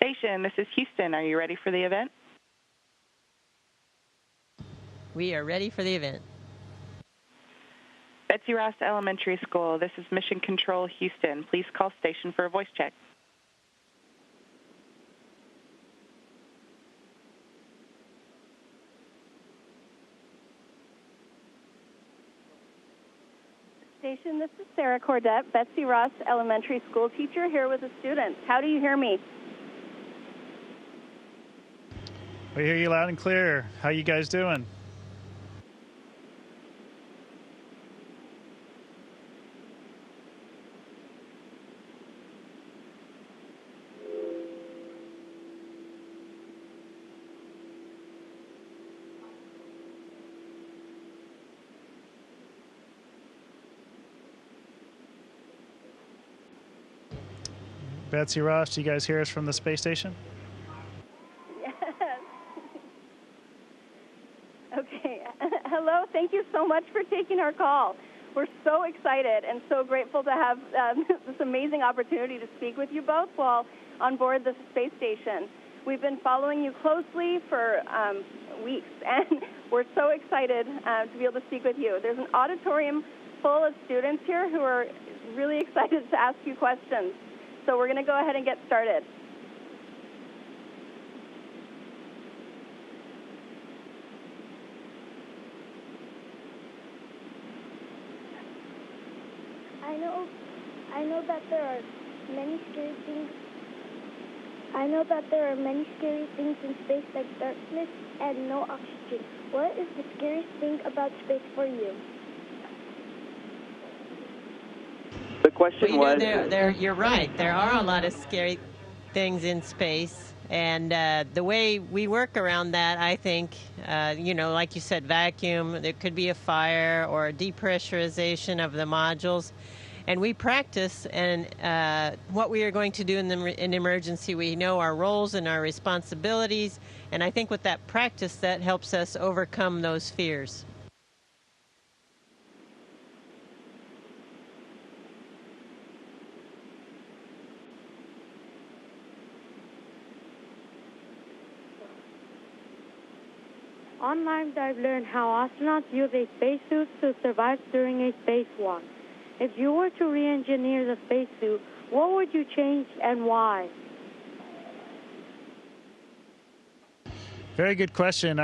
station. This is Houston. Are you ready for the event? We are ready for the event. Betsy Ross Elementary School. This is Mission Control Houston. Please call station for a voice check. Station, this is Sarah Cordette, Betsy Ross Elementary School teacher here with the students. How do you hear me? We hear you loud and clear. How you guys doing? Betsy Ross, do you guys hear us from the space station? Yes. Okay. Hello. Thank you so much for taking our call. We're so excited and so grateful to have this amazing opportunity to speak with you both while on board the space station. We've been following you closely for weeks, and we're so excited to be able to speak with you. There's an auditorium full of students here who are really excited to ask you questions. So we're going to go ahead and get started. I know that there are many scary things. I know that there are many scary things in space, like darkness and no oxygen. What is the scariest thing about space for you? The question was... You're right. There are a lot of scary things in space. And the way we work around that, I think, like you said, vacuum, there could be a fire or a depressurization of the modules. And we practice, and what we are going to do in emergency, we know our roles and our responsibilities. And I think with that practice, that helps us overcome those fears. Online, I've learned how astronauts use a spacesuit to survive during a spacewalk. If you were to re-engineer the spacesuit, what would you change and why? Very good question.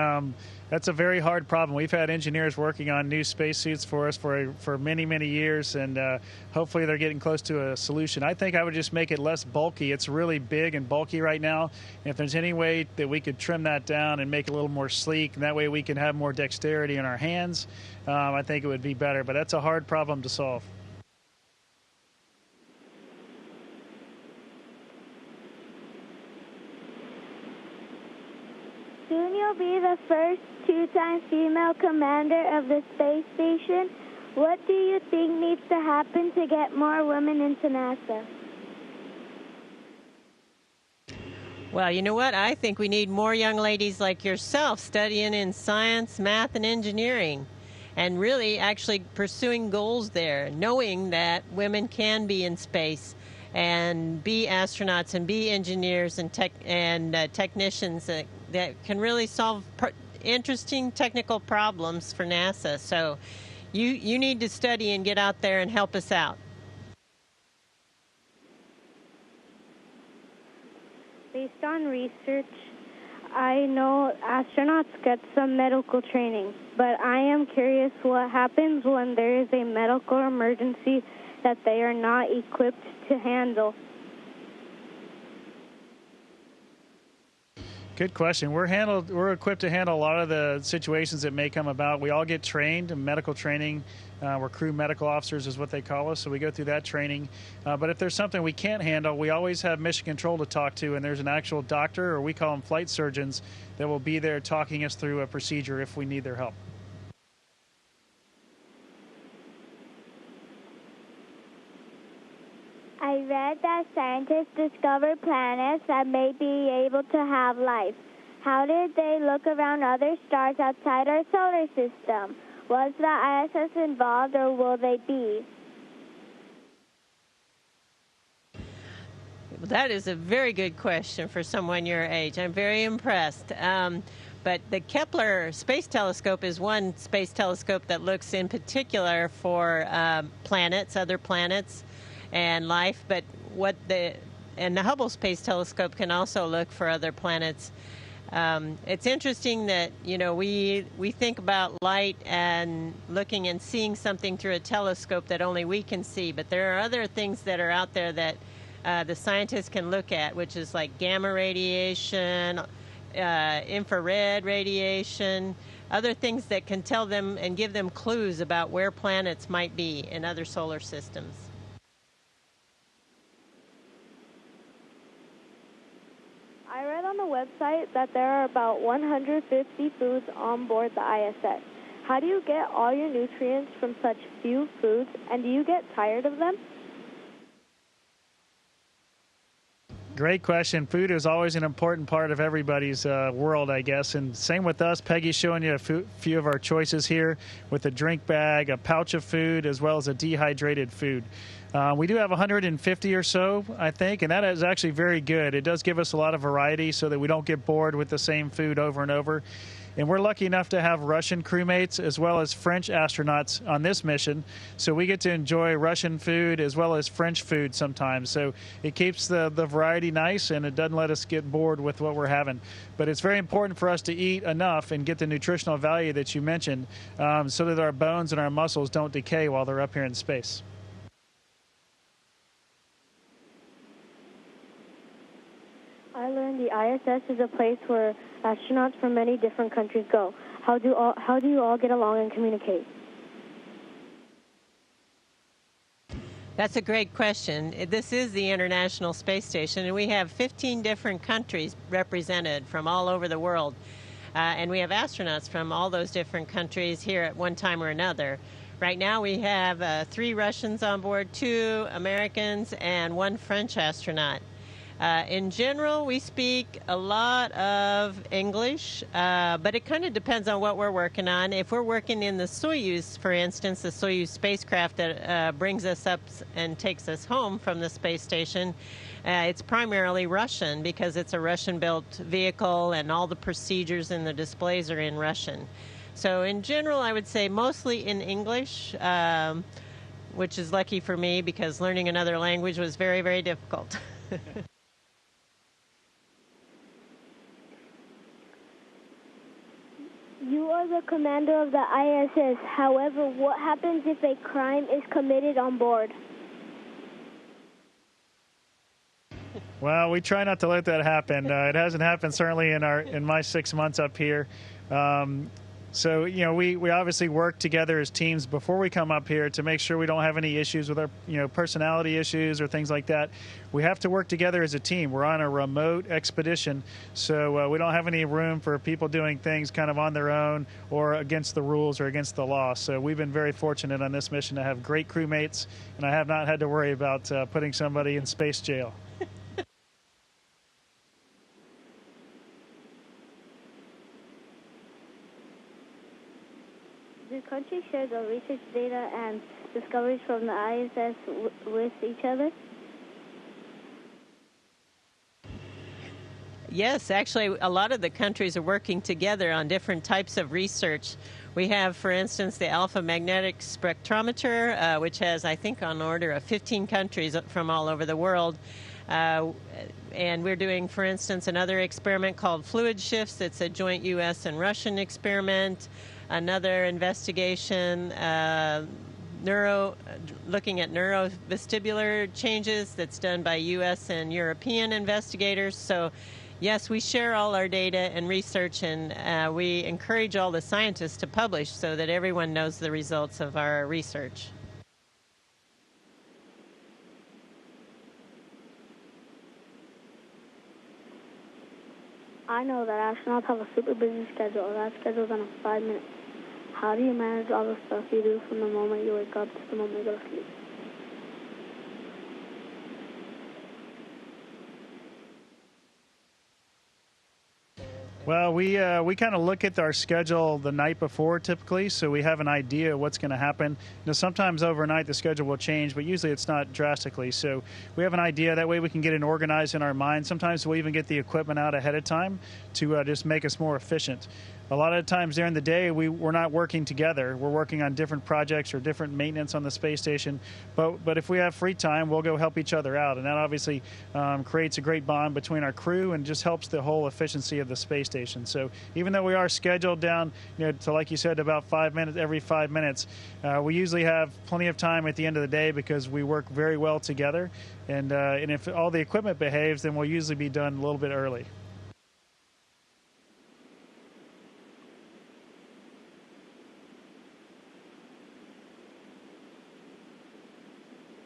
That's a very hard problem. We've had engineers working on new spacesuits for us for many, many years, and hopefully they're getting close to a solution. I think I would just make it less bulky. It's really big and bulky right now. And if there's any way that we could trim that down and make it a little more sleek, and that way we can have more dexterity in our hands, I think it would be better. But that's a hard problem to solve. Soon you'll be the first two-time female commander of the space station. What do you think needs to happen to get more women into NASA? Well, you know what? I think we need more young ladies like yourself studying in science, math, and engineering, and really actually pursuing goals there, knowing that women can be in space and be astronauts and be engineers and technicians that can really solve interesting technical problems for NASA. So you need to study and get out there and help us out. Based on research, I know astronauts get some medical training, but I am curious what happens when there is a medical emergency that they are not equipped to handle. Good question. We're equipped to handle a lot of the situations that may come about. We all get trained in medical training. We're crew medical officers is what they call us, so we go through that training. But if there's something we can't handle, we always have mission control to talk to, and there's an actual doctor, or we call them flight surgeons, that will be there talking us through a procedure if we need their help. I read that scientists discovered planets that may be able to have life. How did they look around other stars outside our solar system? Was the ISS involved, or will they be? That is a very good question for someone your age. I'm very impressed. But the Kepler Space Telescope is one space telescope that looks in particular for planets, other planets, and life. But the Hubble Space Telescope can also look for other planets. It's interesting that, we think about light and looking and seeing something through a telescope that only we can see, but there are other things that are out there that the scientists can look at, which is like gamma radiation, infrared radiation, other things that can tell them and give them clues about where planets might be in other solar systems. I read on the website that there are about 150 foods on board the ISS. How do you get all your nutrients from such few foods, and do you get tired of them? Great question. Food is always an important part of everybody's world, I guess. And same with us. Peggy's showing you a few of our choices here with a drink bag, a pouch of food, as well as a dehydrated food. We do have 150 or so, I think, and that is actually very good. It does give us a lot of variety so that we don't get bored with the same food over and over. And we're lucky enough to have Russian crewmates as well as French astronauts on this mission. So we get to enjoy Russian food as well as French food sometimes. So it keeps the variety nice, and it doesn't let us get bored with what we're having. But it's very important for us to eat enough and get the nutritional value that you mentioned so that our bones and our muscles don't decay while they're up here in space. I learned the ISS is a place where astronauts from many different countries go. How do you all get along and communicate? That's a great question. This is the International Space Station, and we have 15 different countries represented from all over the world. And we have astronauts from all those different countries here at one time or another. Right now we have 3 Russians on board, 2 Americans, and 1 French astronaut. In general, we speak a lot of English, but it kind of depends on what we're working on. If we're working in the Soyuz, for instance, the Soyuz spacecraft that brings us up and takes us home from the space station, it's primarily Russian because it's a Russian-built vehicle and all the procedures and the displays are in Russian. So in general, I would say mostly in English, which is lucky for me because learning another language was very, very difficult. You are the commander of the ISS. However, what happens if a crime is committed on board? Well, we try not to let that happen. It hasn't happened certainly in my 6 months up here. So, we obviously work together as teams before we come up here to make sure we don't have any issues with our, personality issues or things like that. We have to work together as a team. We're on a remote expedition, so we don't have any room for people doing things kind of on their own or against the rules or against the law. So we've been very fortunate on this mission to have great crewmates, and I have not had to worry about putting somebody in space jail. Do countries share the research data and discoveries from the ISS with each other? Yes, actually, a lot of the countries are working together on different types of research. We have, for instance, the alpha magnetic spectrometer, which has, I think, on order of 15 countries from all over the world. And we're doing, for instance, another experiment called fluid shifts. It's a joint U.S. and Russian experiment. Another investigation, looking at neurovestibular changes that's done by U.S. and European investigators. So, yes, we share all our data and research, and we encourage all the scientists to publish so that everyone knows the results of our research. I know that astronauts have a super busy schedule. That schedule's on 5 minutes. How do you manage all the stuff you do from the moment you wake up to the moment you go to sleep? Well, we kind of look at our schedule the night before typically, so we have an idea what's going to happen. Sometimes overnight the schedule will change, but usually it's not drastically. So we have an idea. That way we can get it organized in our mind. Sometimes we'll even get the equipment out ahead of time to just make us more efficient. A lot of times during the day, we're not working together. We're working on different projects or different maintenance on the space station. But if we have free time, we'll go help each other out. And that obviously creates a great bond between our crew and just helps the whole efficiency of the space station. So even though we are scheduled down, to, like you said, about 5 minutes, every 5 minutes, we usually have plenty of time at the end of the day because we work very well together. And if all the equipment behaves, then we'll usually be done a little bit early.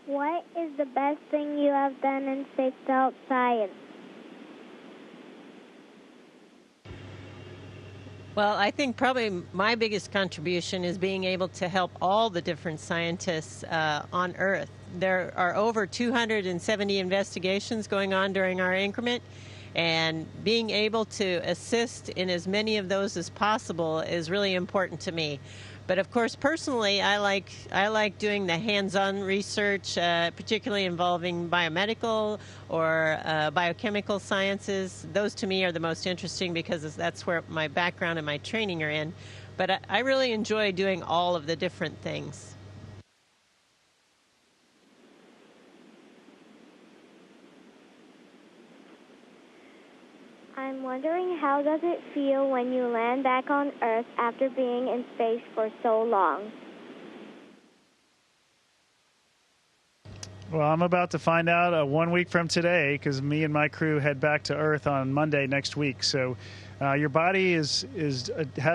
What is the best thing you have done in space to help science? Well, I think probably my biggest contribution is being able to help all the different scientists on Earth. There are over 270 investigations going on during our increment, and being able to assist in as many of those as possible is really important to me. But of course, personally, I like doing the hands-on research, particularly involving biomedical or biochemical sciences. Those to me are the most interesting because that's where my background and my training are in. But I really enjoy doing all of the different things. I'm wondering, how does it feel when you land back on Earth after being in space for so long? Well, I'm about to find out 1 week from today because me and my crew head back to Earth on Monday next week. So your body has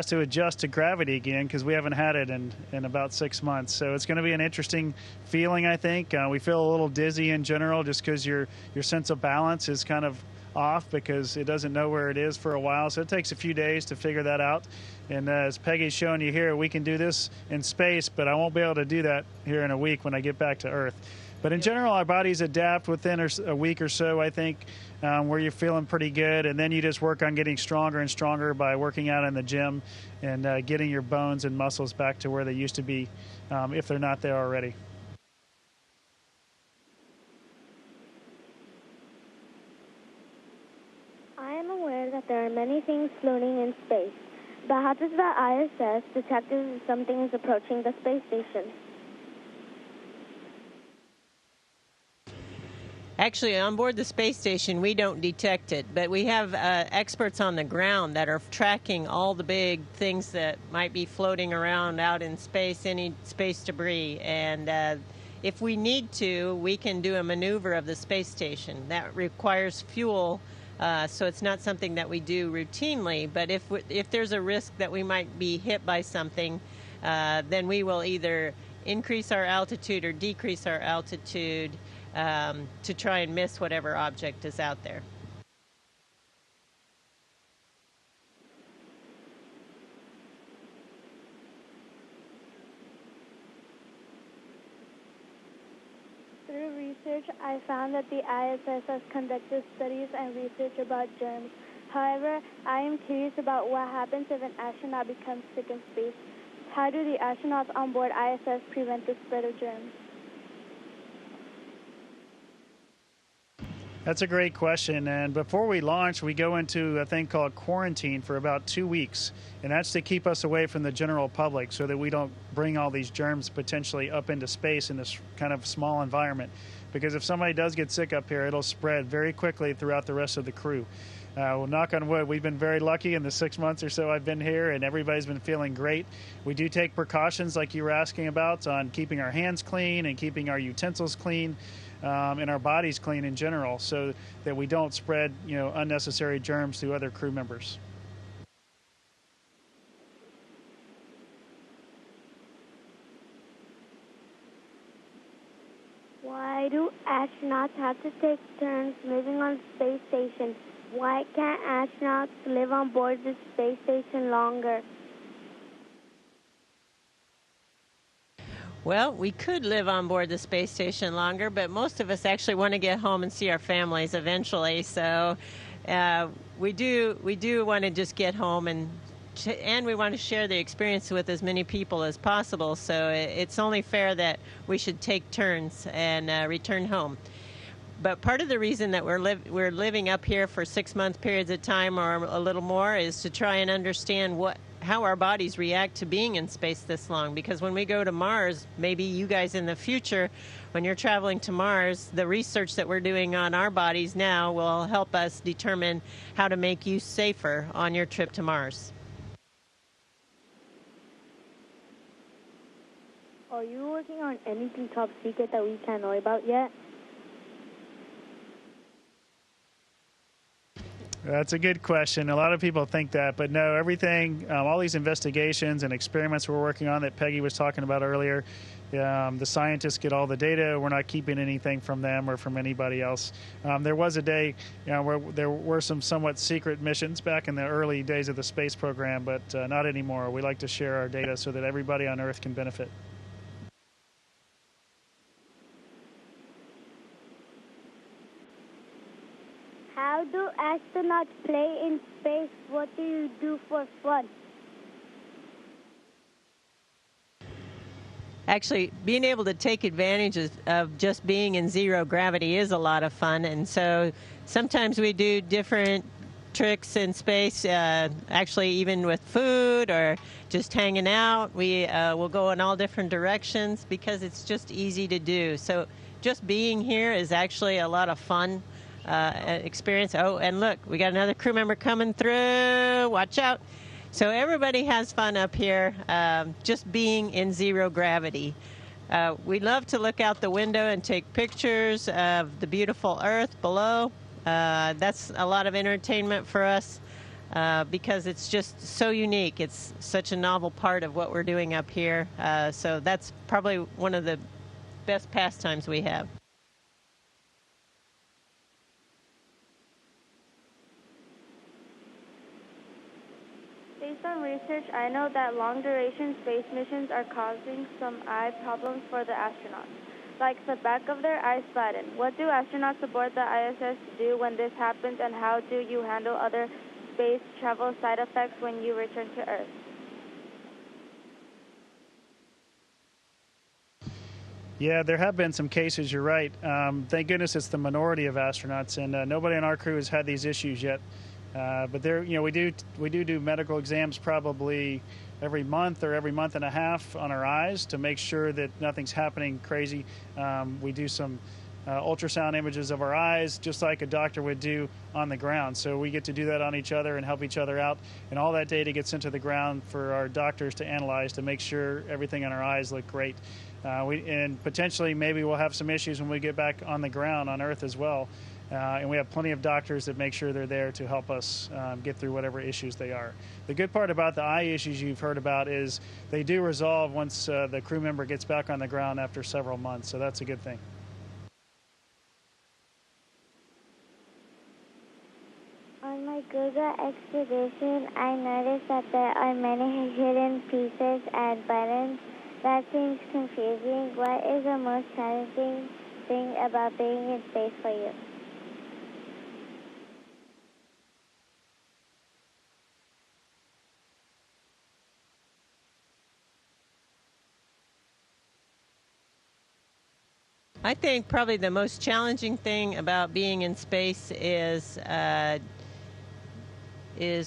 to adjust to gravity again because we haven't had it in about 6 months. So it's going to be an interesting feeling, I think. We feel a little dizzy in general just because your sense of balance is kind of off because it doesn't know where it is for a while. So it takes a few days to figure that out. And as Peggy's showing you here, we can do this in space, but I won't be able to do that here in a week when I get back to Earth. But in general, our bodies adapt within a week or so, I think, where you're feeling pretty good. And then you just work on getting stronger and stronger by working out in the gym and getting your bones and muscles back to where they used to be if they're not there already. I am aware that there are many things floating in space, but how does the ISS detect if something is approaching the space station? Actually, on board the space station, we don't detect it, but we have experts on the ground that are tracking all the big things that might be floating around out in space, any space debris. And if we need to, we can do a maneuver of the space station. That requires fuel, so it's not something that we do routinely. But if there's a risk that we might be hit by something, then we will either increase our altitude or decrease our altitude to try and miss whatever object is out there. Through research, I found that the ISS has conducted studies and research about germs. However, I am curious about what happens if an astronaut becomes sick in space. How do the astronauts on board ISS prevent the spread of germs? That's a great question. And before we launch, we go into a thing called quarantine for about 2 weeks. And that's to keep us away from the general public so that we don't bring all these germs potentially up into space in this kind of small environment. Because if somebody does get sick up here, it'll spread very quickly throughout the rest of the crew. Well, knock on wood, we've been very lucky in the 6 months or so I've been here, and everybody's been feeling great. We do take precautions like you were asking about on keeping our hands clean and keeping our utensils clean. And our bodies clean in general so that we don't spread, unnecessary germs to other crew members. Why do astronauts have to take turns moving on the space station? Why can't astronauts live on board the space station longer? Well, we could live on board the space station longer, but most of us actually want to get home and see our families eventually. So we do want to just get home and we want to share the experience with as many people as possible. So it's only fair that we should take turns and return home. But part of the reason that we're living up here for 6-month periods of time or a little more is to try and understand how our bodies react to being in space this long. Because when we go to Mars, maybe you guys in the future, when you're traveling to Mars, the research that we're doing on our bodies now will help us determine how to make you safer on your trip to Mars. Are you working on anything top secret that we can't know about yet? That's a good question. A lot of people think that, but no, everything, all these investigations and experiments we're working on that Peggy was talking about earlier, the scientists get all the data. We're not keeping anything from them or from anybody else. There was a day where there were some somewhat secret missions back in the early days of the space program, but not anymore. We like to share our data so that everybody on Earth can benefit. How do astronauts play in space? What do you do for fun? Actually, being able to take advantage of just being in zero gravity is a lot of fun. And so sometimes we do different tricks in space, actually even with food or just hanging out. We will go in all different directions because it's just easy to do. So just being here is actually a lot of fun experience. Oh, and look, we got another crew member coming through. Watch out. So everybody has fun up here, just being in zero gravity. We love to look out the window and take pictures of the beautiful Earth below. That's a lot of entertainment for us because it's just so unique. It's such a novel part of what we're doing up here. So that's probably one of the best pastimes we have. Based on research, I know that long-duration space missions are causing some eye problems for the astronauts, like the back of their eyes flatten. What do astronauts aboard the ISS do when this happens, and how do you handle other space travel side effects when you return to Earth? Yeah, there have been some cases, you're right. Thank goodness it's the minority of astronauts, and nobody on our crew has had these issues yet. But there, we do medical exams probably every month or every month and a half on our eyes to make sure that nothing's happening crazy. We do some ultrasound images of our eyes, just like a doctor would do on the ground. So we get to do that on each other and help each other out. And all that data gets into the ground for our doctors to analyze to make sure everything on our eyes look great. And potentially maybe we'll have some issues when we get back on the ground on Earth as well. And we have plenty of doctors that make sure they're there to help us get through whatever issues they are. The good part about the eye issues you've heard about is they do resolve once the crew member gets back on the ground after several months, so that's a good thing. On my Google expedition, I noticed that there are many hidden pieces and buttons. That seems confusing. What is the most challenging thing about being in space for you? I think probably the most challenging thing about being in space is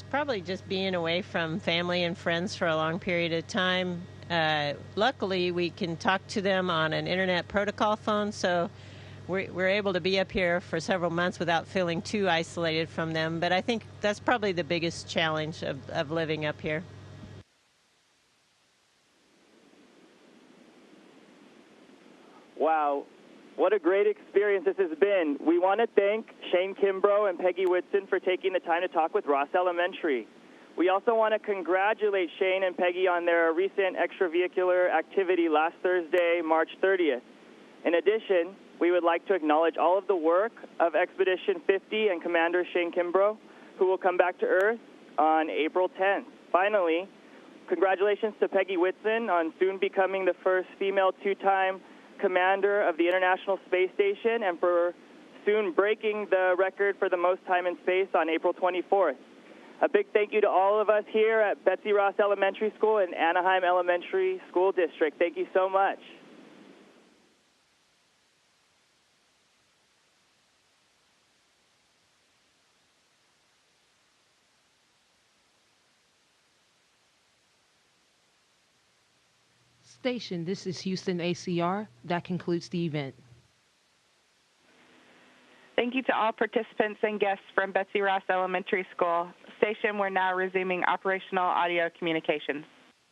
probably just being away from family and friends for a long period of time. Luckily, we can talk to them on an internet protocol phone, so we're able to be up here for several months without feeling too isolated from them. But I think that's probably the biggest challenge of living up here. Wow. What a great experience this has been. We want to thank Shane Kimbrough and Peggy Whitson for taking the time to talk with Ross Elementary. We also want to congratulate Shane and Peggy on their recent extravehicular activity last Thursday, March 30th. In addition, we would like to acknowledge all of the work of Expedition 50 and Commander Shane Kimbrough, who will come back to Earth on April 10th. Finally, congratulations to Peggy Whitson on soon becoming the first female two-time commander of the International Space Station, and for soon breaking the record for the most time in space on April 24th. A big thank you to all of us here at Betsy Ross Elementary School and Anaheim Elementary School District. Thank you so much. Station, this is Houston ACR. That concludes the event. Thank you to all participants and guests from Betsy Ross Elementary School. Station, we're now resuming operational audio communications.